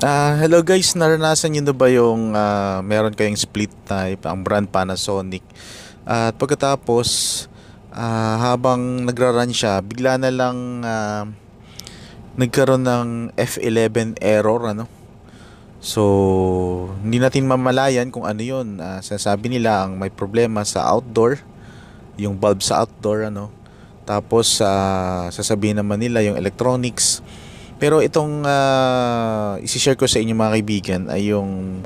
Hello guys, naranasan niyo na ba yung meron kayong split type, ang brand Panasonic? At pagkatapos, habang nagra-run siya, bigla na lang nagkaroon ng F11 error, ano? So, hindi natin mamalayan kung ano yun. Sinasabi nila ang may problema sa outdoor, yung bulb sa outdoor, ano? Tapos, sasabihin naman nila yung electronics. Pero itong isi-share ko sa inyo mga kaibigan ay yung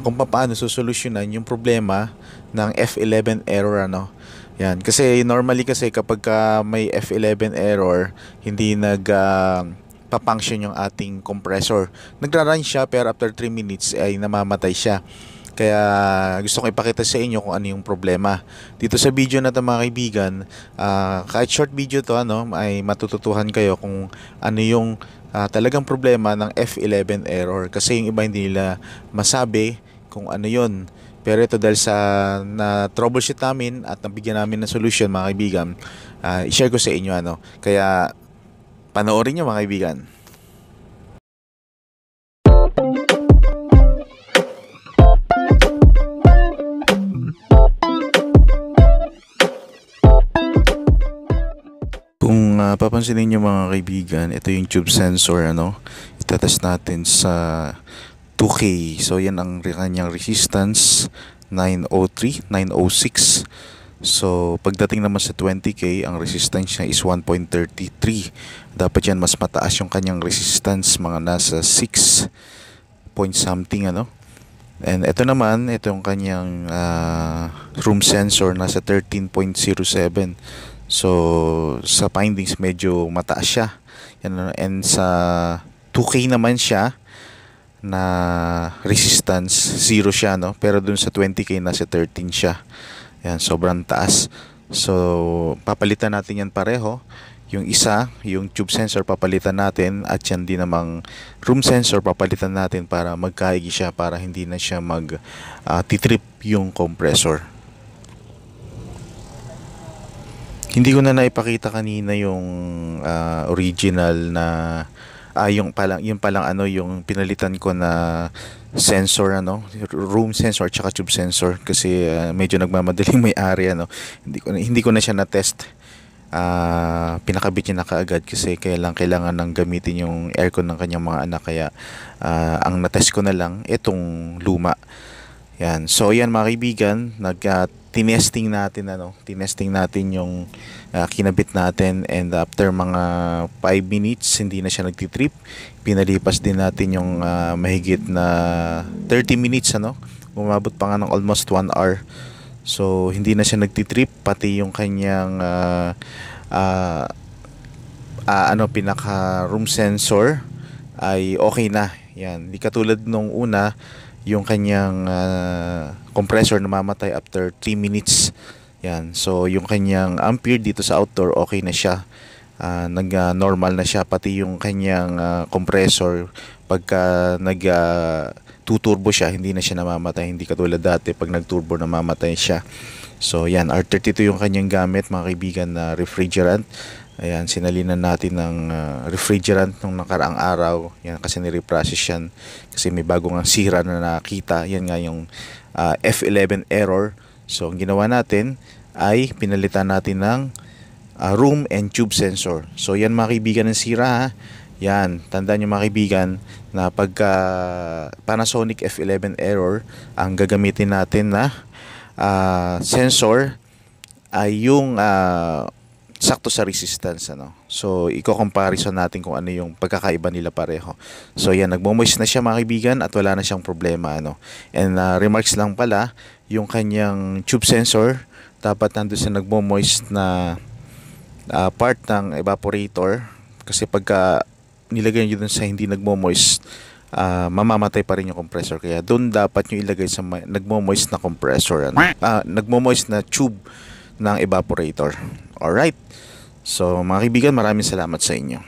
kung paano susolusyonan yung problema ng F11 error, ano. Yan, kasi normally kasi kapag may F11 error, hindi papunction yung ating compressor. Nagra-run siya pero after 3 minutes ay namamatay siya. Kaya gusto ko ipakita sa inyo kung ano yung problema. Dito sa video na ito mga kaibigan, kahit short video to, ano, ay matututuhan kayo kung ano yung talagang problema ng F11 error. Kasi yung iba hindi nila masabi kung ano yun. Pero ito dahil sa na troubleshoot namin at nabigyan namin ng solution mga kaibigan, i-share ko sa inyo, ano. Kaya panoorin nyo mga kaibigan. Kung papansinin nyo mga kaibigan, ito yung tube sensor, ano. Itatest natin sa 2K. So yan ang kanyang resistance, 903, 906. So pagdating naman sa 20K, ang resistance niya is 1.33. Dapat yan mas mataas yung kanyang resistance, mga nasa 6 point something, ano. And ito naman, ito yung kanyang room sensor, nasa 13.07. So sa findings medyo mataas siya. Yan, ano. And sa 2K naman siya na resistance, 0 siya, no? Pero dun sa 20K nasa 13 siya. Yan, sobrang taas. So papalitan natin yan pareho. Yung isa, yung tube sensor papalitan natin, at yan din namang room sensor papalitan natin para magkaigi siya, para hindi na siya titrip yung compressor. Hindi ko na naipakita kanina yung original na yung palang ano, yung pinalitan ko na sensor, ano, room sensor tsaka tube sensor, kasi medyo nagmamadaling may-ari, ano. Hindi ko na siya na test. Pinakabit niya na kaagad kasi kailangan nang gamitin yung aircon ng kanyang mga anak, kaya ang na-test ko na lang itong luma. Yan. So yan mga kaibigan, tinesting natin, ano, tinesting natin yung kinabit natin, and after mga 5 minutes hindi na siya nagtitrip. Pinalipas din natin yung mahigit na 30 minutes, ano. Umabot pa nga ng almost 1 hour. So hindi na siya nagtitrip, pati yung kanyang pinaka room sensor ay okay na. Yan, di katulad nung una, yung kanyang compressor namamatay after 3 minutes. Yan. So yung kanyang ampere dito sa outdoor okay na siya. Nag-normal na siya, pati yung kanyang compressor pagka tuturbo siya, hindi na siya namamatay, hindi katulad dati pag nagturbo namamatay siya. So yan, R32 yung kanyang gamit mga kaibigan, na refrigerant. Ayan, sinalinan natin ng refrigerant nung nakaraang araw. Yan, kasi ni-reprocess yan kasi may bagong sira na nakita. Yan nga yung F11 error. So ang ginawa natin ay pinalitan natin ng room and tube sensor. So yan mga kaibigan ng sira, ha. Yan, tandaan nyo mga kaibigan na pagka Panasonic F11 error, ang gagamitin natin na sensor ay yung sakto sa resistance, ano. So i-comparison natin kung ano yung pagkakaiba nila pareho. So yan, nagmo-moist na siya mga kaibigan at wala na siyang problema, ano. And remarks lang pala, yung kanyang tube sensor dapat nandun sa nagmo-moist na part ng evaporator, kasi pagka nilagay nyo dun sa hindi nagmo-moist, mamamatay pa rin yung compressor. Kaya doon dapat nyo ilagay sa nagmo-moist na compressor, ano? Nagmo-moist na tube ng evaporator. Alright. So mga kaibigan, maraming salamat sa inyo.